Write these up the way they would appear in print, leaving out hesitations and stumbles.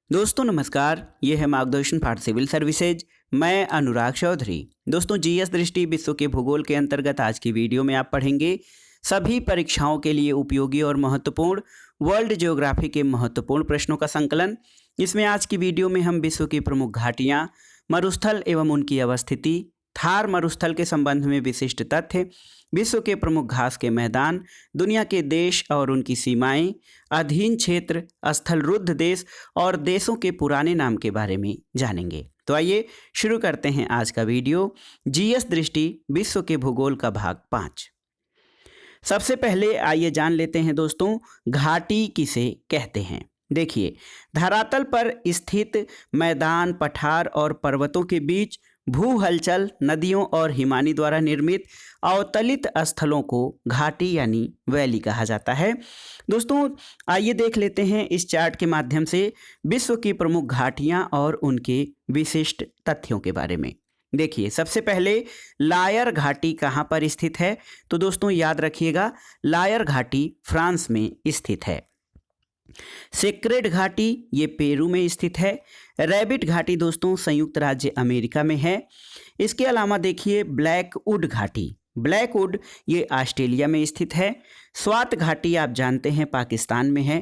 दोस्तों नमस्कार, ये है मार्गदर्शन फॉर सिविल सर्विसेज। मैं अनुराग चौधरी। दोस्तों जीएस दृष्टि विश्व के भूगोल के अंतर्गत आज की वीडियो में आप पढ़ेंगे सभी परीक्षाओं के लिए उपयोगी और महत्वपूर्ण वर्ल्ड ज्योग्राफी के महत्वपूर्ण प्रश्नों का संकलन। इसमें आज की वीडियो में हम विश्व की प्रमुख घाटियाँ, मरुस्थल एवं उनकी अवस्थिति, थार मरुस्थल के संबंध में विशिष्ट तथ्य, विश्व के प्रमुख घास के मैदान, दुनिया के देश और उनकी सीमाएं, अधीन क्षेत्र, स्थल रुद्ध देश और देशों के पुराने नाम के बारे में जानेंगे। तो आइए शुरू करते हैं आज का वीडियो। जीएस दृष्टि विश्व के भूगोल का भाग 5। सबसे पहले आइए जान लेते हैं दोस्तों, घाटी किसे कहते हैं। देखिए, धरातल पर स्थित मैदान, पठार और पर्वतों के बीच भू हलचल, नदियों और हिमानी द्वारा निर्मित अवतलित स्थलों को घाटी यानी वैली कहा जाता है। दोस्तों आइए देख लेते हैं इस चार्ट के माध्यम से विश्व की प्रमुख घाटियां और उनके विशिष्ट तथ्यों के बारे में। देखिए, सबसे पहले लायर घाटी कहाँ पर स्थित है, तो दोस्तों याद रखिएगा, लायर घाटी फ्रांस में स्थित है। सेक्रेड घाटी ये पेरू में स्थित है। रैबिट घाटी दोस्तों संयुक्त राज्य अमेरिका में है। इसके अलावा देखिए ब्लैकवुड घाटी, ब्लैकवुड ये ऑस्ट्रेलिया में स्थित है। स्वात घाटी आप जानते हैं पाकिस्तान में है।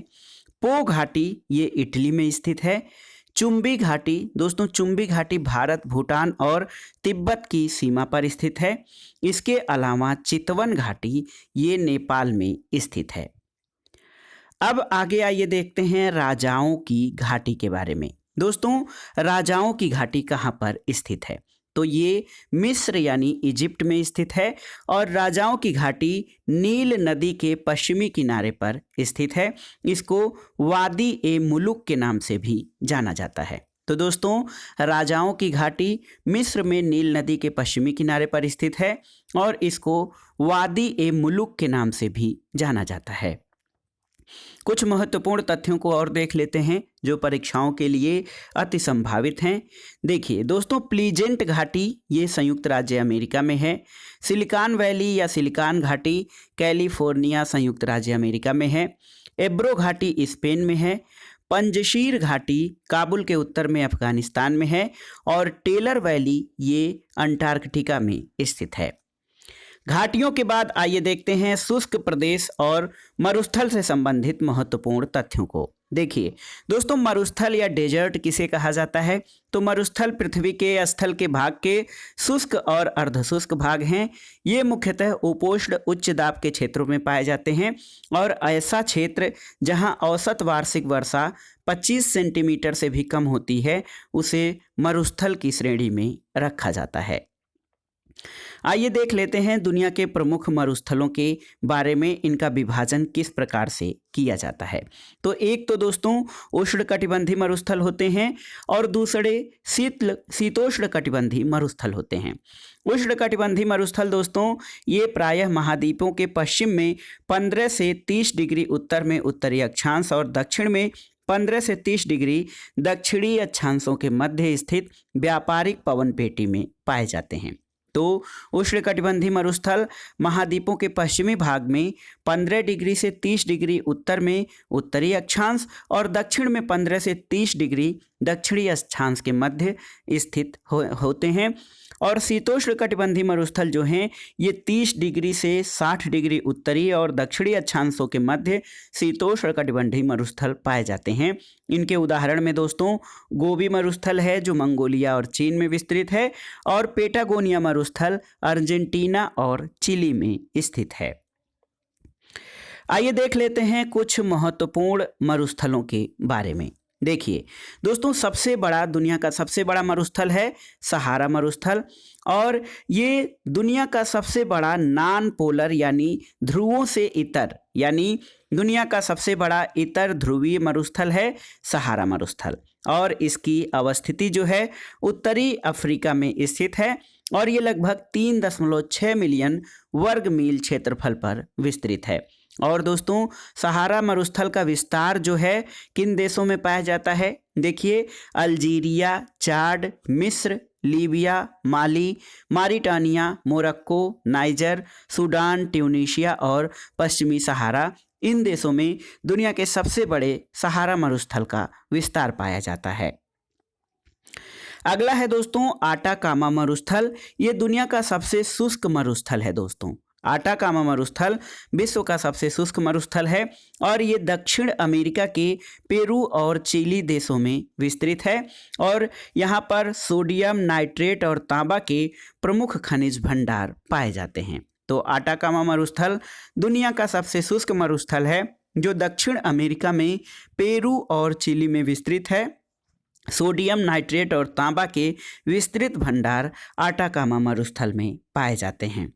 पो घाटी ये इटली में स्थित है। चुंबी घाटी दोस्तों, चुंबी घाटी भारत, भूटान और तिब्बत की सीमा पर स्थित है। इसके अलावा चितवन घाटी ये नेपाल में स्थित है। अब आगे आइए देखते हैं राजाओं की घाटी के बारे में। दोस्तों राजाओं की घाटी कहाँ पर स्थित है, तो ये मिस्र यानी इजिप्ट में स्थित है और राजाओं की घाटी नील नदी के पश्चिमी किनारे पर स्थित है। इसको वादी ए मुलुक के नाम से भी जाना जाता है। तो दोस्तों राजाओं की घाटी मिस्र में नील नदी के पश्चिमी किनारे पर स्थित है और इसको वादी ए मुलुक के नाम से भी जाना जाता है। कुछ महत्वपूर्ण तथ्यों को और देख लेते हैं जो परीक्षाओं के लिए अति संभावित हैं। देखिए दोस्तों, प्लीजेंट घाटी ये संयुक्त राज्य अमेरिका में है। सिलिकॉन वैली या सिलिकॉन घाटी कैलिफोर्निया संयुक्त राज्य अमेरिका में है। एब्रो घाटी स्पेन में है। पंजशीर घाटी काबुल के उत्तर में अफगानिस्तान में है और टेलर वैली ये अंटार्कटिका में स्थित है। घाटियों के बाद आइए देखते हैं शुष्क प्रदेश और मरुस्थल से संबंधित महत्वपूर्ण तथ्यों को। देखिए दोस्तों, मरुस्थल या डेजर्ट किसे कहा जाता है, तो मरुस्थल पृथ्वी के स्थल के भाग के शुष्क और अर्धशुष्क भाग हैं। ये मुख्यतः उपोष्ण उच्च दाब के क्षेत्रों में पाए जाते हैं और ऐसा क्षेत्र जहां औसत वार्षिक वर्षा 25 सेंटीमीटर से भी कम होती है उसे मरुस्थल की श्रेणी में रखा जाता है। आइए देख लेते हैं दुनिया के प्रमुख मरुस्थलों के बारे में, इनका विभाजन किस प्रकार से किया जाता है। तो एक तो दोस्तों उष्णकटिबंधीय मरुस्थल होते हैं और दूसरे शीतोष्ण कटिबंधीय मरुस्थल होते हैं। उष्णकटिबंधीय मरुस्थल दोस्तों ये प्रायः महाद्वीपों के पश्चिम में 15 से 30 डिग्री उत्तर में उत्तरी अक्षांश और दक्षिण में 15 से 30 डिग्री दक्षिणी अक्षांशों के मध्य स्थित व्यापारिक पवन पेटी में पाए जाते हैं। तो उष्णकटिबंधीय मरुस्थल महाद्वीपों के पश्चिमी भाग में 15 डिग्री से 30 डिग्री उत्तर में उत्तरी अक्षांश और दक्षिण में 15 से 30 डिग्री दक्षिणी अक्षांश के मध्य स्थित होते हैं। और शीतोष्ण कटिबंधीय मरुस्थल जो हैं ये 30 डिग्री से 60 डिग्री उत्तरी और दक्षिणी अक्षांशों के मध्य शीतोष्ण कटिबंधीय मरुस्थल पाए जाते हैं। इनके उदाहरण में दोस्तों गोबी मरुस्थल है जो मंगोलिया और चीन में विस्तृत है और पेटागोनिया मरुस्थल अर्जेंटीना और चिली में स्थित है। आइए देख लेते हैं कुछ महत्वपूर्ण मरुस्थलों के बारे में। देखिए दोस्तों, सबसे बड़ा दुनिया का सबसे बड़ा मरुस्थल है सहारा मरुस्थल और ये दुनिया का सबसे बड़ा नॉन पोलर यानी ध्रुवों से इतर यानी दुनिया का सबसे बड़ा इतर ध्रुवीय मरुस्थल है सहारा मरुस्थल और इसकी अवस्थिति जो है उत्तरी अफ्रीका में स्थित है और ये लगभग 3.6 मिलियन वर्ग मील क्षेत्रफल पर विस्तृत है। और दोस्तों सहारा मरुस्थल का विस्तार जो है किन देशों में पाया जाता है, देखिए अल्जीरिया, चाड, मिस्र, लीबिया, माली, Mauritania, Morocco, niger, Sudan, Tunisia और पश्चिमी सहारा इन देशों में दुनिया के सबसे बड़े सहारा मरुस्थल का विस्तार पाया जाता है। अगला है दोस्तों आटाकामा मरुस्थल। ये दुनिया का सबसे शुष्क मरुस्थल है दोस्तों। आटाकामा मरुस्थल विश्व का सबसे शुष्क मरुस्थल है और ये दक्षिण अमेरिका के पेरू और चिली देशों में विस्तृत है और यहाँ पर सोडियम नाइट्रेट और तांबा के प्रमुख खनिज भंडार पाए जाते हैं। तो आटाकामा मरुस्थल दुनिया का सबसे शुष्क मरुस्थल है जो दक्षिण अमेरिका में पेरू और चिली में विस्तृत है। सोडियम नाइट्रेट और तांबा के विस्तृत भंडार आटाकामा मरुस्थल में पाए जाते हैं।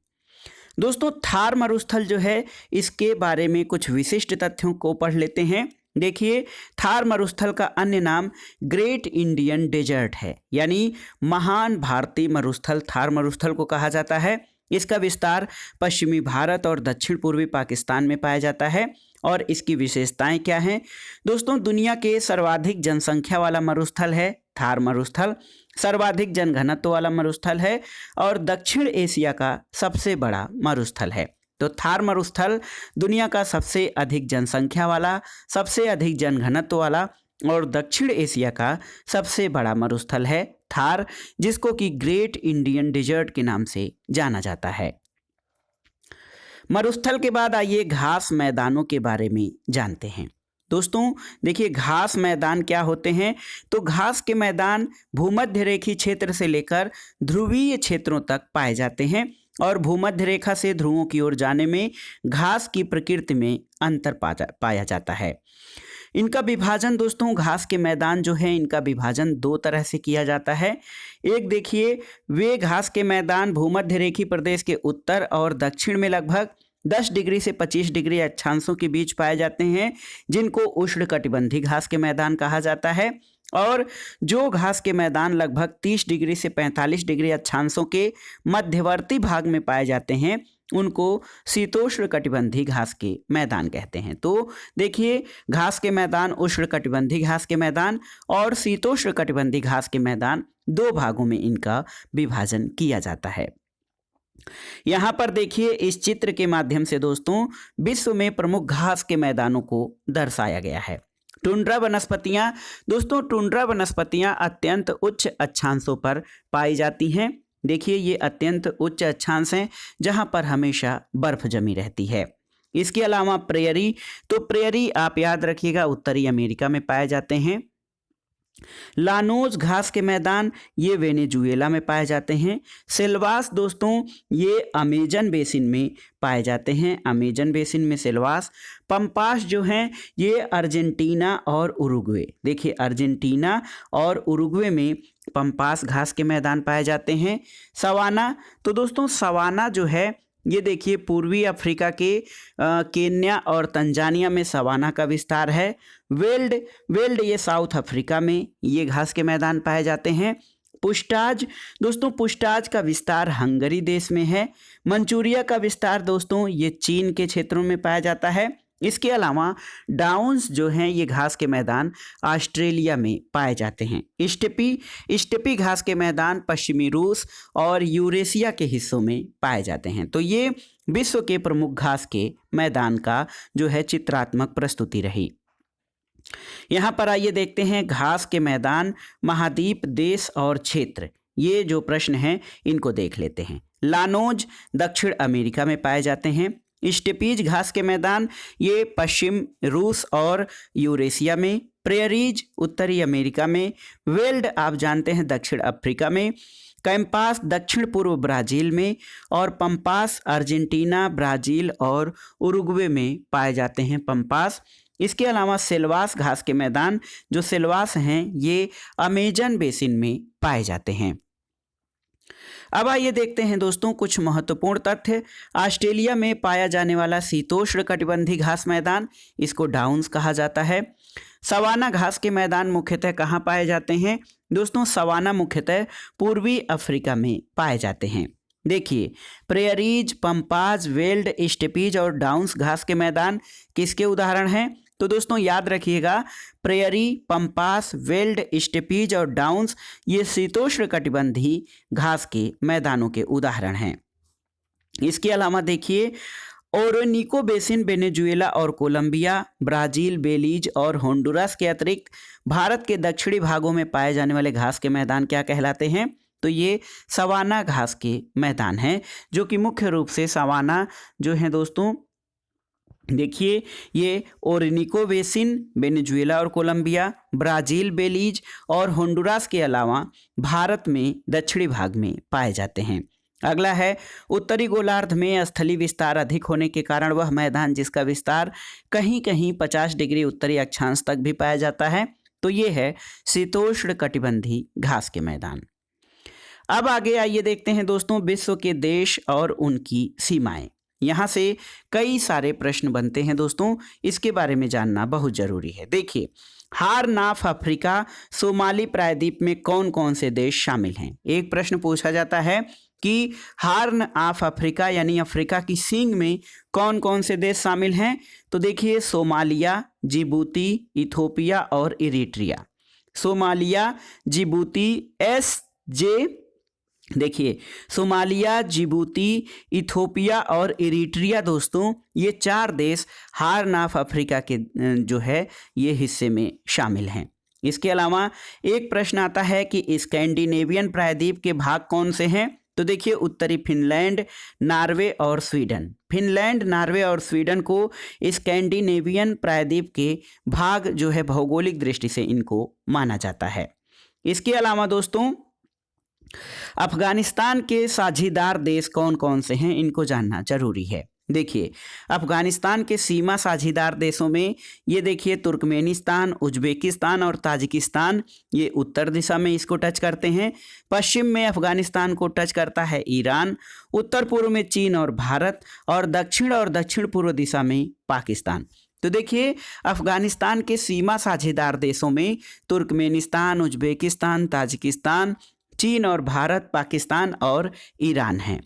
दोस्तों थार मरुस्थल जो है इसके बारे में कुछ विशिष्ट तथ्यों को पढ़ लेते हैं। देखिए थार मरुस्थल का अन्य नाम ग्रेट इंडियन डेजर्ट है, यानी महान भारतीय मरुस्थल थार मरुस्थल को कहा जाता है। इसका विस्तार पश्चिमी भारत और दक्षिण पूर्वी पाकिस्तान में पाया जाता है और इसकी विशेषताएं क्या हैं दोस्तों? दुनिया के सर्वाधिक जनसंख्या वाला मरुस्थल है थार मरुस्थल, सर्वाधिक जनघनत्व वाला मरुस्थल है और दक्षिण एशिया का सबसे बड़ा मरुस्थल है। तो थार मरुस्थल दुनिया का सबसे अधिक जनसंख्या वाला, सबसे अधिक जनघनत्व वाला और दक्षिण एशिया का सबसे बड़ा मरुस्थल है थार, जिसको कि ग्रेट इंडियन डेजर्ट के नाम से जाना जाता है। मरुस्थल के बाद आइए घास मैदानों के बारे में जानते हैं। दोस्तों देखिए घास मैदान क्या होते हैं? तो घास के मैदान भूमध्य रेखीय क्षेत्र से लेकर ध्रुवीय क्षेत्रों तक पाए जाते हैं और भूमध्य रेखा से ध्रुवों की ओर जाने में घास की प्रकृति में अंतर पाया जाता है। इनका विभाजन दोस्तों घास के मैदान जो है इनका विभाजन दो तरह से किया जाता है। एक देखिए वे घास के मैदान भूमध्य रेखीय प्रदेश के उत्तर और दक्षिण में लगभग 10 डिग्री से 25 डिग्री अक्षांशों के बीच पाए जाते हैं, जिनको उष्णकटिबंधीय घास के मैदान कहा जाता है। और जो घास के मैदान लगभग 30 डिग्री से 45 डिग्री अक्षांशों के मध्यवर्ती भाग में पाए जाते हैं उनको शीतोष्णकटिबंधीय घास के मैदान कहते हैं। तो देखिए घास के मैदान उष्णकटिबंधीय घास के मैदान और शीतोष्णकटिबंधीय घास के मैदान दो भागों में इनका विभाजन किया जाता है। यहाँ पर देखिए इस चित्र के माध्यम से दोस्तों विश्व में प्रमुख घास के मैदानों को दर्शाया गया है। टुंड्रा वनस्पतियाँ दोस्तों टुंड्रा वनस्पतियाँ अत्यंत उच्च अक्षांशों पर पाई जाती हैं। देखिए ये अत्यंत उच्च अक्षांश हैं जहाँ पर हमेशा बर्फ जमी रहती है। इसके अलावा प्रेयरी, तो प्रेयरी आप याद रखिएगा उत्तरी अमेरिका में पाए जाते हैं। लानोज घास के मैदान ये वेनेजुएला में पाए जाते हैं। सिल्वास दोस्तों ये अमेजन बेसिन में पाए जाते हैं, अमेजन बेसिन में सिल्वास। पंपास जो हैं ये अर्जेंटीना और उरुग्वे, देखिए अर्जेंटीना और उरुग्वे में पंपास घास के मैदान पाए जाते हैं। सवाना, तो दोस्तों सवाना जो है ये देखिए पूर्वी अफ्रीका के केन्या और तंजानिया में सवाना का विस्तार है। वेल्ड ये साउथ अफ्रीका में ये घास के मैदान पाए जाते हैं। पुष्टाज, दोस्तों पुष्टाज का विस्तार हंगरी देश में है। मंचूरिया का विस्तार दोस्तों ये चीन के क्षेत्रों में पाया जाता है। इसके अलावा डाउन्स जो हैं ये घास के मैदान ऑस्ट्रेलिया में पाए जाते हैं। स्टेपी घास के मैदान पश्चिमी रूस और यूरेशिया के हिस्सों में पाए जाते हैं। तो ये विश्व के प्रमुख घास के मैदान का जो है चित्रात्मक प्रस्तुति रही। यहाँ पर आइए देखते हैं घास के मैदान, महाद्वीप, देश और क्षेत्र। ये जो प्रश्न हैं इनको देख लेते हैं। लानोज दक्षिण अमेरिका में पाए जाते हैं। स्टेपीज घास के मैदान ये पश्चिम रूस और यूरेशिया में। प्रेयरीज उत्तरी अमेरिका में। वेल्ड आप जानते हैं दक्षिण अफ्रीका में। कैंपास दक्षिण पूर्व ब्राज़ील में और पंपास अर्जेंटीना, ब्राज़ील और उरुग्वे में पाए जाते हैं पंपास। इसके अलावा सिल्वास घास के मैदान जो सिल्वास हैं ये अमेजन बेसिन में पाए जाते हैं। अब आइए देखते हैं दोस्तों कुछ महत्वपूर्ण तथ्य। ऑस्ट्रेलिया में पाया जाने वाला शीतोष्ण कटिबंधीय घास मैदान, इसको डाउन्स कहा जाता है। सवाना घास के मैदान मुख्यतः कहाँ पाए जाते हैं दोस्तों? सवाना मुख्यतः पूर्वी अफ्रीका में पाए जाते हैं। देखिए प्रेयरीज, पंपाज, वेल्ड, स्टेपीज और डाउन्स घास के मैदान किसके उदाहरण हैं? तो दोस्तों याद रखिएगा प्रेयरी, पंपास, वेल्ड, स्टेपीज और डाउन्स ये शीतोष्ण कटिबंधीय घास के मैदानों के उदाहरण हैं। इसके अलावा देखिए ओरोनिको बेसिन वेनेजुएला और कोलंबिया, ब्राजील, बेलीज और होंडुरास के अतिरिक्त भारत के दक्षिणी भागों में पाए जाने वाले घास के मैदान क्या कहलाते हैं? तो ये सवाना घास के मैदान हैं, जो कि मुख्य रूप से सवाना जो है दोस्तों, देखिए ये ओरिनिको बेसिन, वेनेजुएला और कोलंबिया, ब्राजील, बेलीज और होंडुरास के अलावा भारत में दक्षिणी भाग में पाए जाते हैं। अगला है उत्तरी गोलार्ध में स्थलीय विस्तार अधिक होने के कारण वह मैदान जिसका विस्तार कहीं कहीं 50 डिग्री उत्तरी अक्षांश तक भी पाया जाता है, तो ये है शीतोष्ण कटिबंधी घास के मैदान। अब आगे आइए देखते हैं दोस्तों विश्व के देश और उनकी सीमाएं। यहाँ से कई सारे प्रश्न बनते हैं दोस्तों, इसके बारे में जानना बहुत जरूरी है। देखिए, हार्न ऑफ अफ्रीका सोमाली प्रायद्वीप में कौन कौन से देश शामिल हैं? एक प्रश्न पूछा जाता है कि हार्न ऑफ अफ्रीका यानी अफ्रीका की सींग में कौन कौन से देश शामिल हैं? तो देखिए, सोमालिया, जिबूती, इथोपिया और इरिट्रिया। सोमालिया, जिबूती, देखिए सोमालिया, जिबूती, इथोपिया और इरिट्रिया दोस्तों, ये 4 देश हार्न ऑफ अफ्रीका के जो है ये हिस्से में शामिल हैं। इसके अलावा एक प्रश्न आता है कि स्कैंडिनेवियन प्रायद्वीप के भाग कौन से हैं? तो देखिए, उत्तरी फिनलैंड, नॉर्वे और स्वीडन। फिनलैंड, नॉर्वे और स्वीडन को स्कैंडिनेवियन प्रायद्वीप के भाग जो है भौगोलिक दृष्टि से इनको माना जाता है। इसके अलावा दोस्तों अफगानिस्तान के साझीदार देश कौन कौन से हैं, इनको जानना जरूरी है। देखिए, अफगानिस्तान के सीमा साझीदार देशों में ये देखिए तुर्कमेनिस्तान, उज्बेकिस्तान और ताजिकिस्तान, ये उत्तर दिशा में इसको टच करते हैं। पश्चिम में अफगानिस्तान को टच करता है ईरान, उत्तर पूर्व में चीन और भारत, और दक्षिण पूर्व दिशा में पाकिस्तान। तो देखिए, अफगानिस्तान के सीमा साझेदार देशों में तुर्कमेनिस्तान, उज्बेकिस्तान, ताजिकिस्तान, चीन और भारत, पाकिस्तान और ईरान हैं।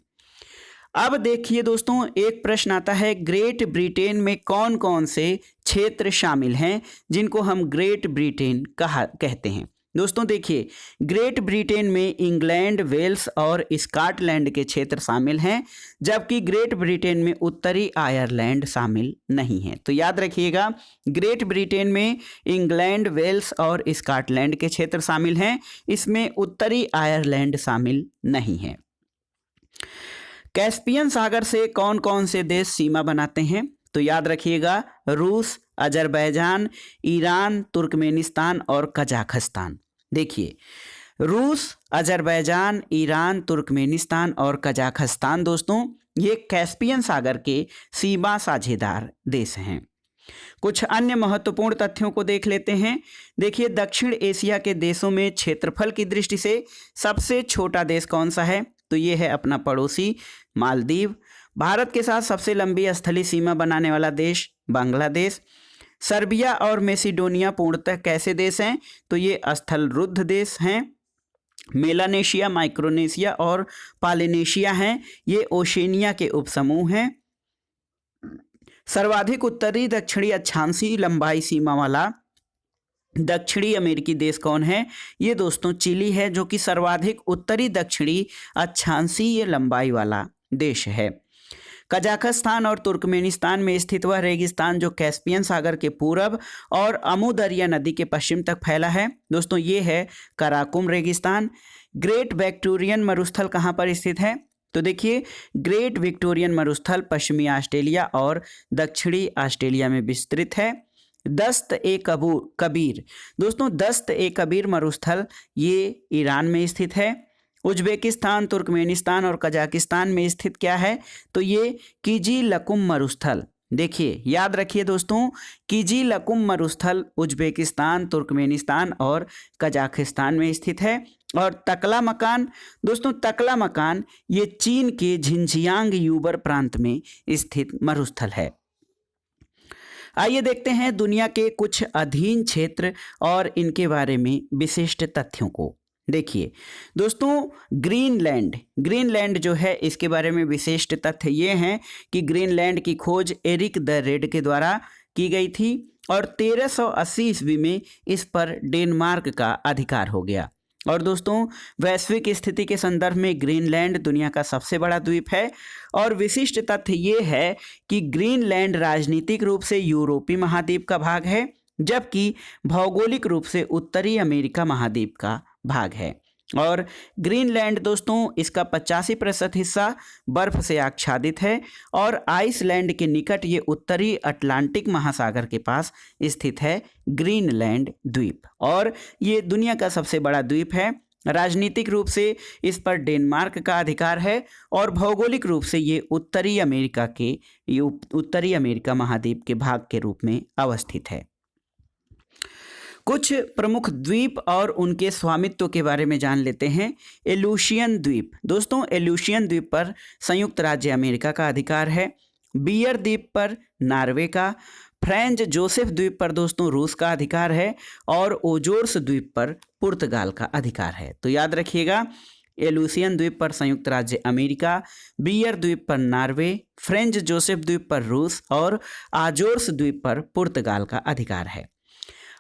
अब देखिए दोस्तों, एक प्रश्न आता है, ग्रेट ब्रिटेन में कौन कौन से क्षेत्र शामिल हैं जिनको हम ग्रेट ब्रिटेन कहते हैं? दोस्तों देखिए, ग्रेट ब्रिटेन में इंग्लैंड, वेल्स और स्कॉटलैंड के क्षेत्र शामिल हैं, जबकि ग्रेट ब्रिटेन में उत्तरी आयरलैंड शामिल नहीं है। तो याद रखिएगा, ग्रेट ब्रिटेन में इंग्लैंड, वेल्स और स्कॉटलैंड के क्षेत्र शामिल हैं, इसमें उत्तरी आयरलैंड शामिल नहीं है। कैस्पियन सागर से कौन कौन से देश सीमा बनाते हैं? तो याद रखिएगा, रूस, अजरबैजान, ईरान, तुर्कमेनिस्तान और कजाकिस्तान। देखिए, रूस, अजरबैजान, ईरान, तुर्कमेनिस्तान और कजाकिस्तान दोस्तों, ये कैस्पियन सागर के सीमा साझेदार देश हैं। कुछ अन्य महत्वपूर्ण तथ्यों को देख लेते हैं। देखिए, दक्षिण एशिया के देशों में क्षेत्रफल की दृष्टि से सबसे छोटा देश कौन सा है? तो ये है अपना पड़ोसी मालदीव। भारत के साथ सबसे लंबी स्थलीय सीमा बनाने वाला देश बांग्लादेश। सर्बिया और मैसेडोनिया पूर्णतः कैसे देश हैं? तो ये स्थल रुद्ध देश हैं। मेलानेशिया, माइक्रोनेशिया और पॉलिनेशिया हैं, ये ओशेनिया के उपसमूह हैं। सर्वाधिक उत्तरी दक्षिणी अक्षांशीय लंबाई सीमा वाला दक्षिणी अमेरिकी देश कौन है? ये दोस्तों चिली है, जो कि सर्वाधिक उत्तरी दक्षिणी अक्षांशीय लंबाई वाला देश है। कजाकिस्तान और तुर्कमेनिस्तान में स्थित वह रेगिस्तान जो कैस्पियन सागर के पूरब और अमू दरिया नदी के पश्चिम तक फैला है, दोस्तों ये है कराकुम रेगिस्तान। ग्रेट विक्टोरियन मरुस्थल कहाँ पर स्थित है? तो देखिए, ग्रेट विक्टोरियन मरुस्थल पश्चिमी ऑस्ट्रेलिया और दक्षिणी ऑस्ट्रेलिया में विस्तृत है। दस्त ए कबीर दोस्तों, दस्त ए कबीर मरुस्थल ये ईरान में स्थित है। उज्बेकिस्तान, तुर्कमेनिस्तान और कजाकिस्तान में स्थित क्या है? तो ये किजीलकुम मरुस्थल। देखिए, याद रखिए दोस्तों, किजीलकुम मरुस्थल उज्बेकिस्तान, तुर्कमेनिस्तान और कजाकिस्तान में स्थित है। और तकला मकान दोस्तों, तकला मकान ये चीन के झिंजियांग यूबर प्रांत में स्थित मरुस्थल है। आइए देखते हैं दुनिया के कुछ अधीन क्षेत्र और इनके बारे में विशिष्ट तथ्यों को। देखिए दोस्तों, ग्रीनलैंड जो है, इसके बारे में विशिष्ट तथ्य ये हैं कि ग्रीनलैंड की खोज एरिक द रेड के द्वारा की गई थी और 1380 ईस्वी में इस पर डेनमार्क का अधिकार हो गया। और दोस्तों वैश्विक स्थिति के संदर्भ में ग्रीनलैंड दुनिया का सबसे बड़ा द्वीप है और विशिष्ट तथ्य ये है कि ग्रीनलैंड राजनीतिक रूप से यूरोपीय महाद्वीप का भाग है, जबकि भौगोलिक रूप से उत्तरी अमेरिका महाद्वीप का भाग है। और ग्रीनलैंड दोस्तों इसका 85% हिस्सा बर्फ से आच्छादित है और आइसलैंड के निकट ये उत्तरी अटलांटिक महासागर के पास स्थित है ग्रीनलैंड द्वीप, और ये दुनिया का सबसे बड़ा द्वीप है। राजनीतिक रूप से इस पर डेनमार्क का अधिकार है और भौगोलिक रूप से ये उत्तरी अमेरिका महाद्वीप के भाग के रूप में अवस्थित है। कुछ प्रमुख द्वीप और उनके स्वामित्व के बारे में जान लेते हैं। एलुशियन द्वीप, दोस्तों एलुशियन द्वीप पर संयुक्त राज्य अमेरिका का अधिकार है। बियर द्वीप पर नॉर्वे का, फ्रेंच जोसेफ द्वीप पर दोस्तों रूस का अधिकार है और ओजोर्स द्वीप पर पुर्तगाल का अधिकार है। तो याद रखिएगा, एलुशियन द्वीप पर संयुक्त राज्य अमेरिका, बियर द्वीप पर नॉर्वे, फ्रेंच जोसेफ द्वीप पर रूस और आजोर्स द्वीप पर पुर्तगाल का अधिकार है।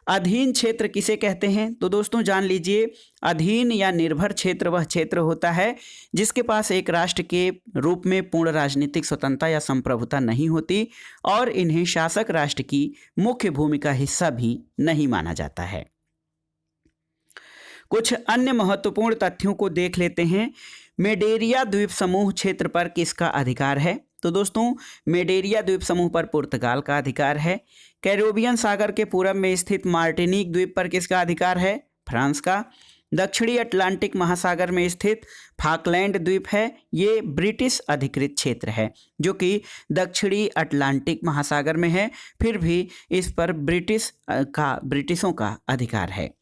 अधीन क्षेत्र किसे कहते हैं? तो दोस्तों जान लीजिए, अधीन या निर्भर क्षेत्र वह क्षेत्र होता है जिसके पास एक राष्ट्र के रूप में पूर्ण राजनीतिक स्वतंत्रता या संप्रभुता नहीं होती और इन्हें शासक राष्ट्र की मुख्य भूमि का हिस्सा भी नहीं माना जाता है। कुछ अन्य महत्वपूर्ण तथ्यों को देख लेते हैं। मेडेरिया द्वीप समूह क्षेत्र पर किसका अधिकार है? तो दोस्तों मेडेरिया द्वीप समूह पर पुर्तगाल का अधिकार है। कैरिबियन सागर के पूरब में स्थित मार्टिनिक द्वीप पर किसका अधिकार है? फ्रांस का। दक्षिणी अटलांटिक महासागर में स्थित फाकलैंड द्वीप है, ये ब्रिटिश अधिकृत क्षेत्र है जो कि दक्षिणी अटलांटिक महासागर में है, फिर भी इस पर ब्रिटिशों का अधिकार है।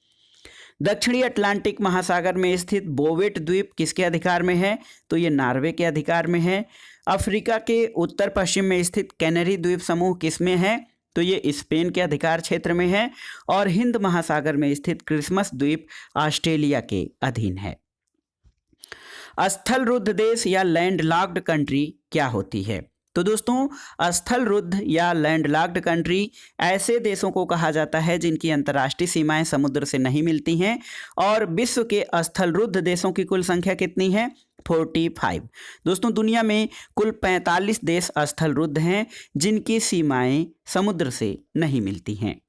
दक्षिणी अटलांटिक महासागर में स्थित बोवेट द्वीप किसके अधिकार में है? तो ये नॉर्वे के अधिकार में है। अफ्रीका के उत्तर पश्चिम में स्थित कैनरी द्वीप समूह किसमें है? तो ये स्पेन के अधिकार क्षेत्र में है। और हिंद महासागर में स्थित क्रिसमस द्वीप ऑस्ट्रेलिया के अधीन है। स्थलरुद्ध देश या लैंडलॉक्ड कंट्री क्या होती है? तो दोस्तों स्थलरुद्ध या लैंडलॉक्ड कंट्री ऐसे देशों को कहा जाता है जिनकी अंतर्राष्ट्रीय सीमाएं समुद्र से नहीं मिलती हैं। और विश्व के स्थलरुद्ध देशों की कुल संख्या कितनी है? 45। दोस्तों दुनिया में कुल 45 देश स्थलरुद्ध हैं जिनकी सीमाएं समुद्र से नहीं मिलती हैं।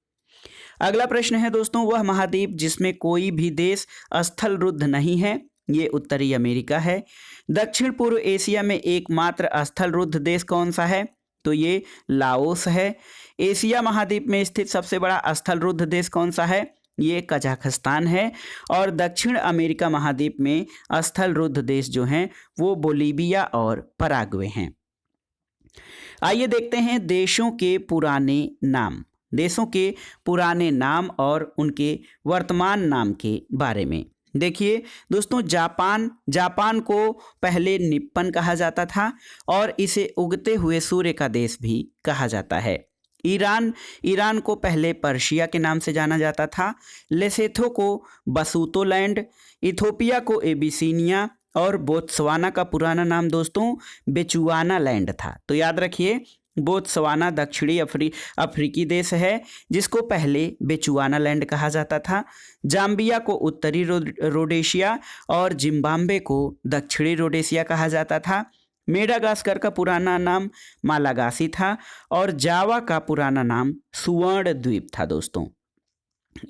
अगला प्रश्न है दोस्तों, वह महाद्वीप जिसमें कोई भी देश स्थलरुद्ध नहीं है, ये उत्तरी अमेरिका है। दक्षिण पूर्व एशिया में एकमात्र स्थलरुद्ध देश कौन सा है? तो ये लाओस है। एशिया महाद्वीप में स्थित सबसे बड़ा स्थलरुद्ध देश कौन सा है? ये कजाकिस्तान है। और दक्षिण अमेरिका महाद्वीप में स्थलरुद्ध देश जो हैं वो बोलीविया और पराग्वे हैं। आइए देखते हैं देशों के पुराने नाम और उनके वर्तमान नाम के बारे में। देखिए दोस्तों, जापान को पहले निप्पन कहा जाता था और इसे उगते हुए सूर्य का देश भी कहा जाता है। ईरान को पहले पर्शिया के नाम से जाना जाता था। लेसेथो को बसूतोलैंड, इथोपिया को एबिसिनिया और बोत्सवाना का पुराना नाम दोस्तों बेचुआना लैंड था। तो याद रखिए, बोत्सवाना दक्षिणी अफ्रीकी देश है जिसको पहले बेचुआना लैंड कहा जाता था। जाम्बिया को उत्तरी रोडेशिया और जिम्बाब्वे को दक्षिणी रोडेशिया कहा जाता था। मेडागास्कर का पुराना नाम मालागासी था और जावा का पुराना नाम सुवर्ण द्वीप था दोस्तों।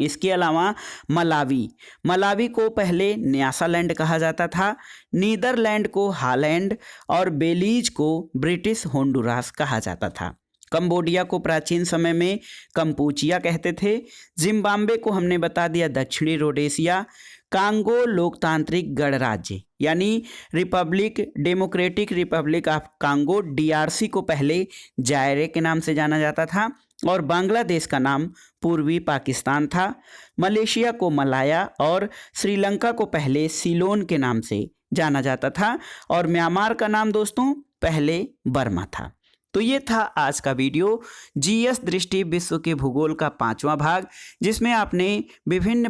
इसके अलावा मलावी को पहले न्यासालैंड कहा जाता था। नीदरलैंड को हालैंड और बेलीज को ब्रिटिश होंडुरास कहा जाता था। कंबोडिया को प्राचीन समय में कंपूचिया कहते थे। जिम्बाब्वे को हमने बता दिया दक्षिणी रोडेशिया। कांगो लोकतांत्रिक गणराज्य यानी democratic Republic of Congo DRC को पहले जायरे के नाम से जाना जाता था और बांग्लादेश का नाम पूर्वी पाकिस्तान था। मलेशिया को मलाया और श्रीलंका को पहले सिलोन के नाम से जाना जाता था और म्यांमार का नाम दोस्तों पहले बर्मा था। तो ये था आज का वीडियो, GS दृष्टि विश्व के भूगोल का 5वां भाग, जिसमें आपने विभिन्न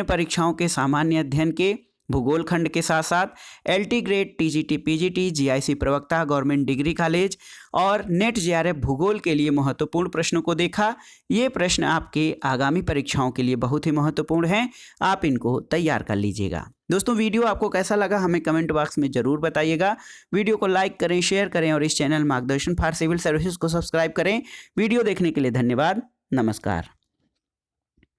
परीक्षाओं के सामान्य अध्ययन के भूगोल खंड के साथ साथ LT grade, TGT, PGT, GIC प्रवक्ता, गवर्नमेंट डिग्री कॉलेज और नेट JRF भूगोल के लिए महत्वपूर्ण प्रश्नों को देखा। ये प्रश्न आपके आगामी परीक्षाओं के लिए बहुत ही महत्वपूर्ण हैं, आप इनको तैयार कर लीजिएगा। दोस्तों वीडियो आपको कैसा लगा हमें कमेंट बॉक्स में ज़रूर बताइएगा। वीडियो को लाइक करें, शेयर करें और इस चैनल मार्गदर्शन फॉर सिविल सर्विसेज को सब्सक्राइब करें। वीडियो देखने के लिए धन्यवाद। नमस्कार।